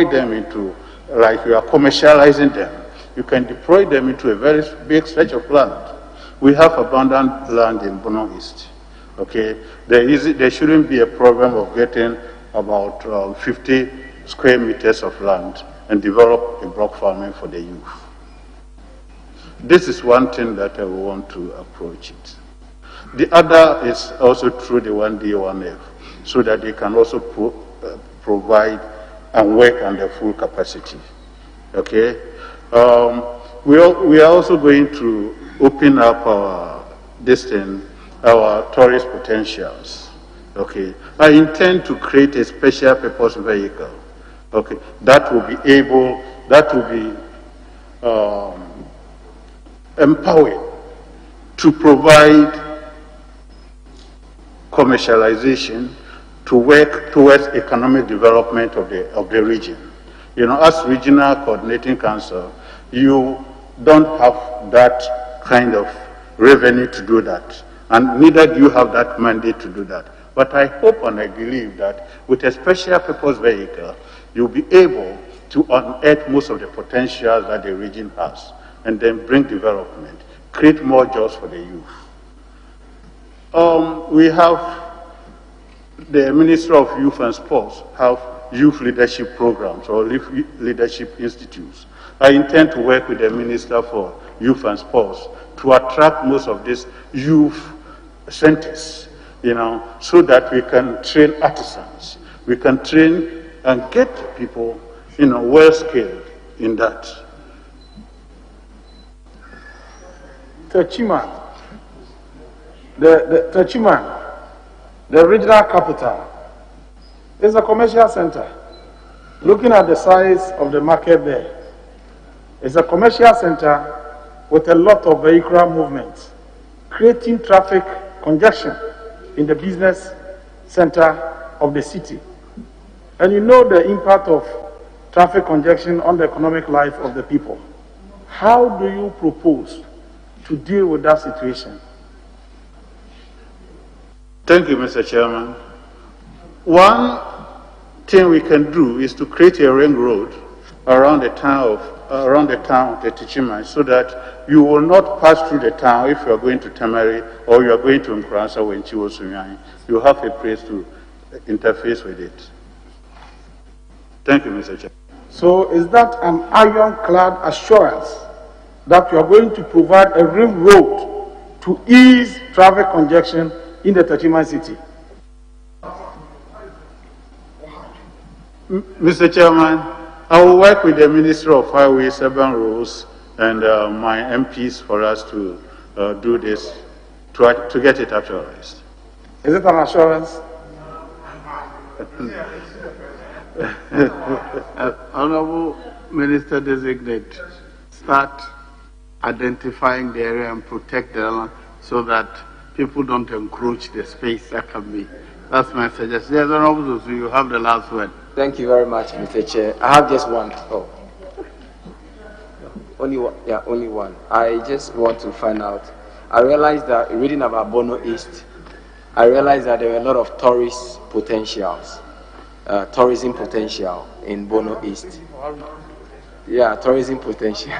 them into, like you are commercializing them. You can deploy them into a very big stretch of land. We have abundant land in Bono East. Okay, there shouldn't be a problem of getting about 50 square meters of land and develop a block farming for the youth. This is one thing that I want to approach it. The other is also through the 1D1F, so that they can also provide and work under full capacity. Okay, we are also going to open up our tourist potentials. Okay, I intend to create a special purpose vehicle. Okay, that will be empowered to provide commercialization, to work towards economic development of the region. You know, as regional coordinating council, you don't have that kind of revenue to do that, and neither do you have that mandate to do that. But I hope and I believe that with a special purpose vehicle, you'll be able to unearth most of the potential that the region has, and then bring development, create more jobs for the youth. We have the Ministry of Youth and Sports have youth leadership programs or leadership institutes. I intend to work with the Minister for Youth and Sports to attract most of these youth centers, you know, so that we can train artisans, we can train and get people, you know, well skilled in that. Techiman, the regional capital, is a commercial center. Looking at the size of the market there, it's a commercial center with a lot of vehicular movement, creating traffic congestion in the business center of the city. And you know the impact of traffic congestion on the economic life of the people. How do you propose to deal with that situation? Thank you, Mr. Chairman. One thing we can do is to create a ring road around the town of the Techiman, so that you will not pass through the town if you are going to Tamari or you are going to Nkransa or Nchiwosunyani. You have a place to interface with it. Thank you, Mr. Chairman. So is that an ironclad assurance that you are going to provide a ring road to ease traffic congestion in the Techiman city? Mr. Chairman, I will work with the Ministry of Highways, Urban Roads, and my MPs for us to do this, to get it actualized. Is it an assurance? Honorable Minister Designate, start identifying the area and protect the land so that people don't encroach the space that can be. That's my suggestion. Yes, Honorable, so you have the last word. Thank you very much, Mr. Chair. I have just one. Oh. Only one. Yeah, only one. I just want to find out. I realized that reading about Bono East, I realized that there were a lot of tourist potentials, tourism potential in Bono East. Yeah, tourism potential.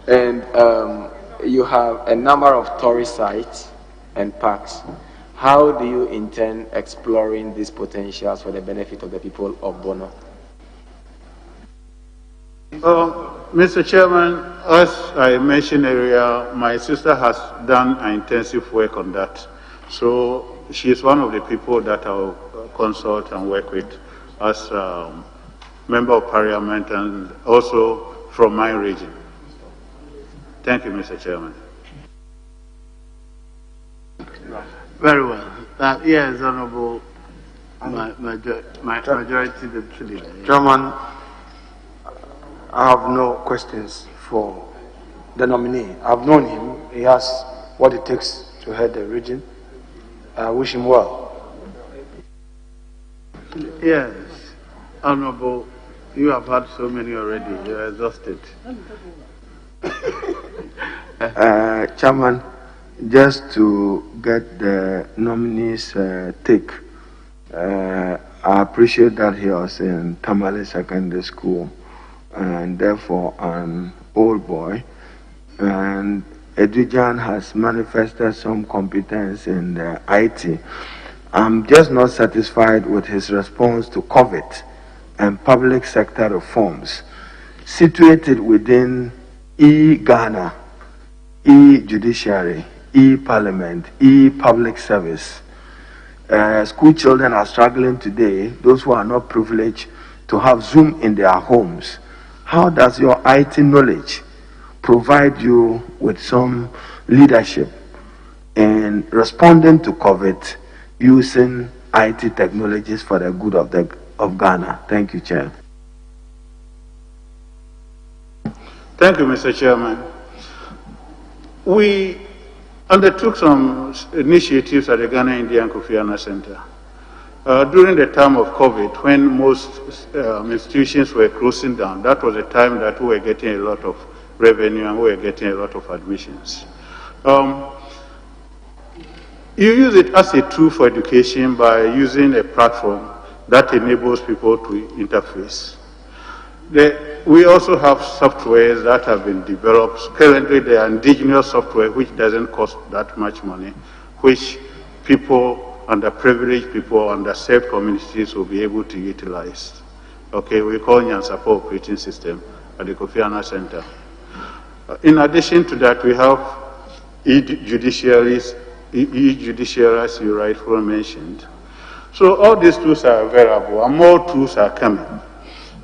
And you have a number of tourist sites and parks. How do you intend exploring these potentials for the benefit of the people of Bono? Mr. Chairman, as I mentioned earlier, my sister has done an intensive work on that. So she is one of the people that I'll consult and work with as Member of Parliament and also from my region. Thank you, Mr. Chairman. Very well. Yes, Honorable Majority Deputy Leader. Chairman, I have no questions for the nominee. I've known him. He has what it takes to head the region. I wish him well. Yes, Honorable, you have had so many already. You're exhausted. Chairman, just to get the nominees' take, I appreciate that he was in Tamale Secondary School and therefore an old boy. And Gyan has manifested some competence in the IT. I'm just not satisfied with his response to COVID and public sector reforms situated within e-Ghana, e-judiciary, e-parliament, e-public service. School children are struggling today, those who are not privileged to have Zoom in their homes. How does your IT knowledge provide you with some leadership in responding to COVID using IT technologies for the good of Ghana? Thank you, Chair. Thank you, Mr. Chairman. We undertook some initiatives at the Ghana Indian Kofi Annan Center. During the time of COVID, when most institutions were closing down, that was a time that we were getting a lot of revenue and we were getting a lot of admissions. You use it as a tool for education by using a platform that enables people to interface. We also have softwares that have been developed. Currently, they are indigenous software which doesn't cost that much money, which people, underprivileged people, underserved communities will be able to utilize. Okay, we call Nyansapa operating system at the Kofi Annan Center. In addition to that, we have e-judiciary, as you rightfully mentioned. So all these tools are available, and more tools are coming.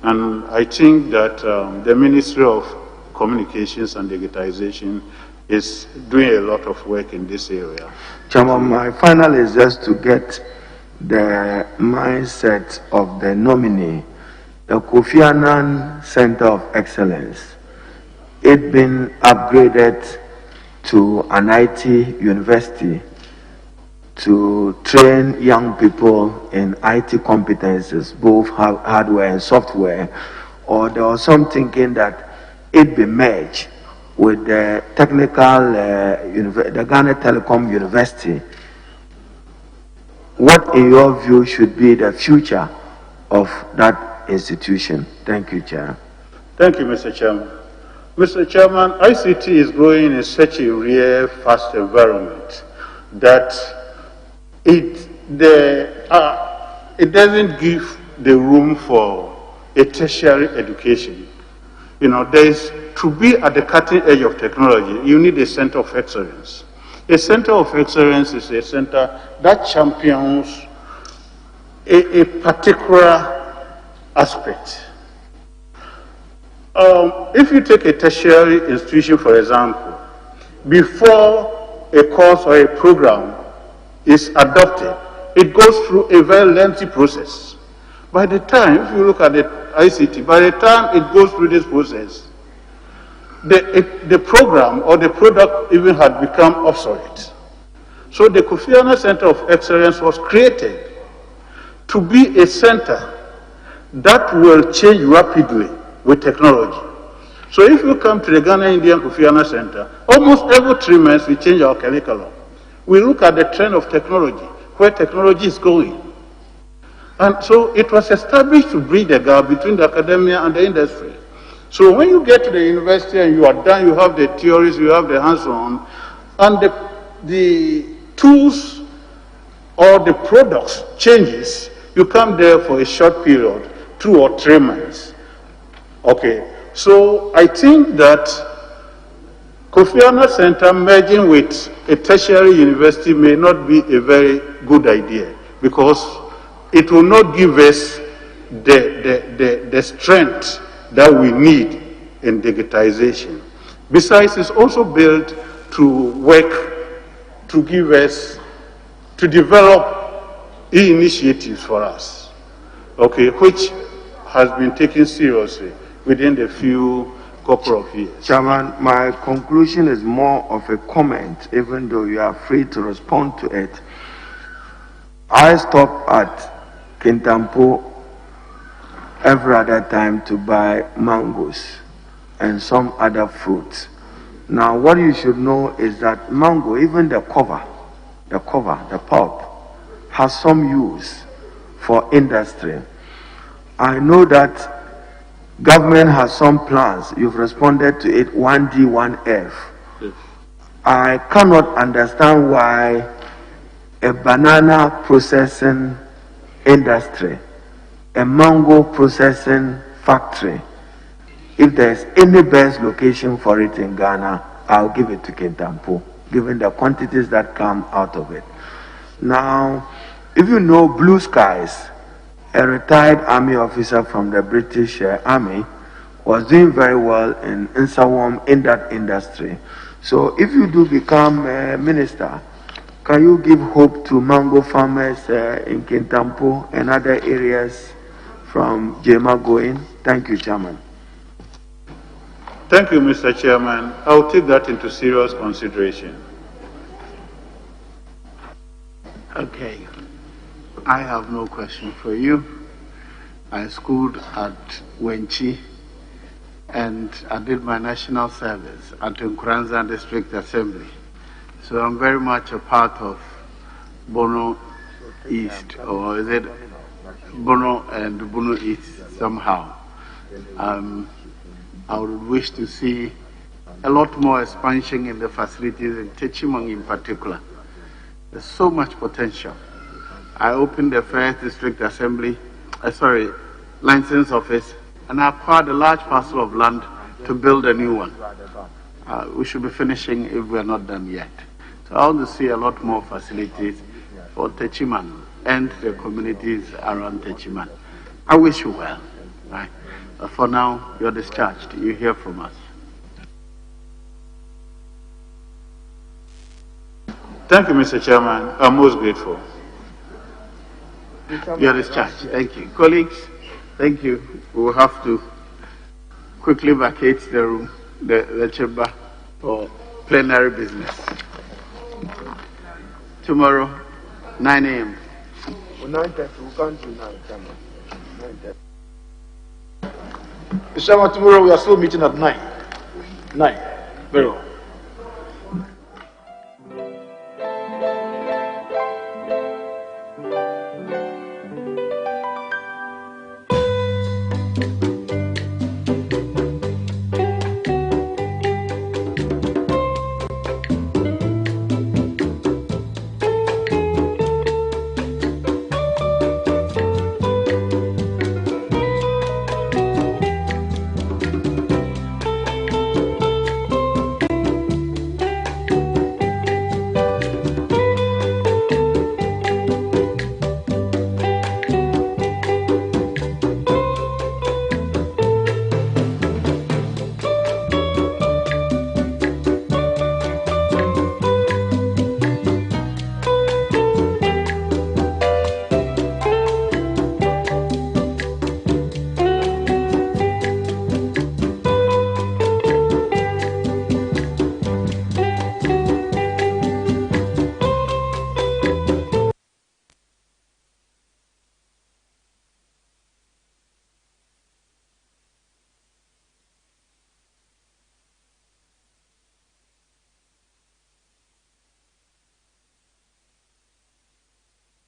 And I think that the Ministry of Communications and Digitization is doing a lot of work in this area. Chairman, my final is just to get the mindset of the nominee. The Kofi Annan Center of Excellence, it been upgraded to an IT university to train young people in IT competences, both hardware and software, or there was some thinking that it be merged with the technical, the Ghana Telecom University. What, in your view, should be the future of that institution? Thank you, Chair. Thank you, Mr. Chairman. Mr. Chairman, ICT is growing in such a rare, fast environment that it doesn't give the room for a tertiary education. You know, to be at the cutting edge of technology, you need a center of excellence. A center of excellence is a center that champions a particular aspect. If you take a tertiary institution, for example, before a course or a program is adopted, it goes through a very lengthy process. By the time, if you look at the ICT, by the time it goes through this process, the program or the product even had become obsolete. So the Kofi Annan Center of Excellence was created to be a center that will change rapidly with technology. So if you come to the Ghana Indian Kofi Annan Center, almost every 3 months we change our curriculum. We look at the trend of technology, where technology is going. And so it was established to bridge the gap between the academia and the industry. So when you get to the university and you are done, you have the theories, you have the hands-on, and the tools or the products changes, you come there for a short period, 2 or 3 months. Okay, so I think that Kofi Annan Center merging with a tertiary university may not be a very good idea because it will not give us the strength that we need in digitization. Besides, it's also built to work to give us, to develop initiatives for us, okay, which has been taken seriously within the few couple of years. Chairman, my conclusion is more of a comment, even though you are free to respond to it. I stop at Kintampo every other time to buy mangoes and some other fruits. Now, what you should know is that mango, even the pulp, has some use for industry. I know that government has some plans. You've responded to it, 1D, 1F. Yes. I cannot understand why a banana processing industry, a mango processing factory, if there's any best location for it in Ghana, I'll give it to Kintampo, given the quantities that come out of it. Now, if you know Blue Skies, a retired army officer from the British Army, was doing very well in Nsawam in that industry. So if you do become a minister, can you give hope to mango farmers in Kintampo and other areas from Jema going? Thank you, Chairman. Thank you, Mr. Chairman. I'll take that into serious consideration. Okay. I have no question for you. I schooled at Wenchi and I did my national service at Nkranza District Assembly. So I'm very much a part of Bono East, or is it Bono and Bono East somehow. I would wish to see a lot more expansion in the facilities in Techimang in particular. There's so much potential. I opened the first district assembly, license office, and I acquired a large parcel of land to build a new one. We should be finishing if we're not done yet. So I want to see a lot more facilities for Techiman and the communities around Techiman. I wish you well. Right? But for now, you're discharged. You hear from us. Thank you, Mr. Chairman. I'm most grateful. You're discharged. Thank you. Colleagues, thank you. We will have to quickly vacate the room, the chamber, for plenary business. Tomorrow, 9 a.m. 9:30, we can't do 9, Chairman. 9:30. Mr. Chairman, tomorrow we are still meeting at 9. 9. Very well.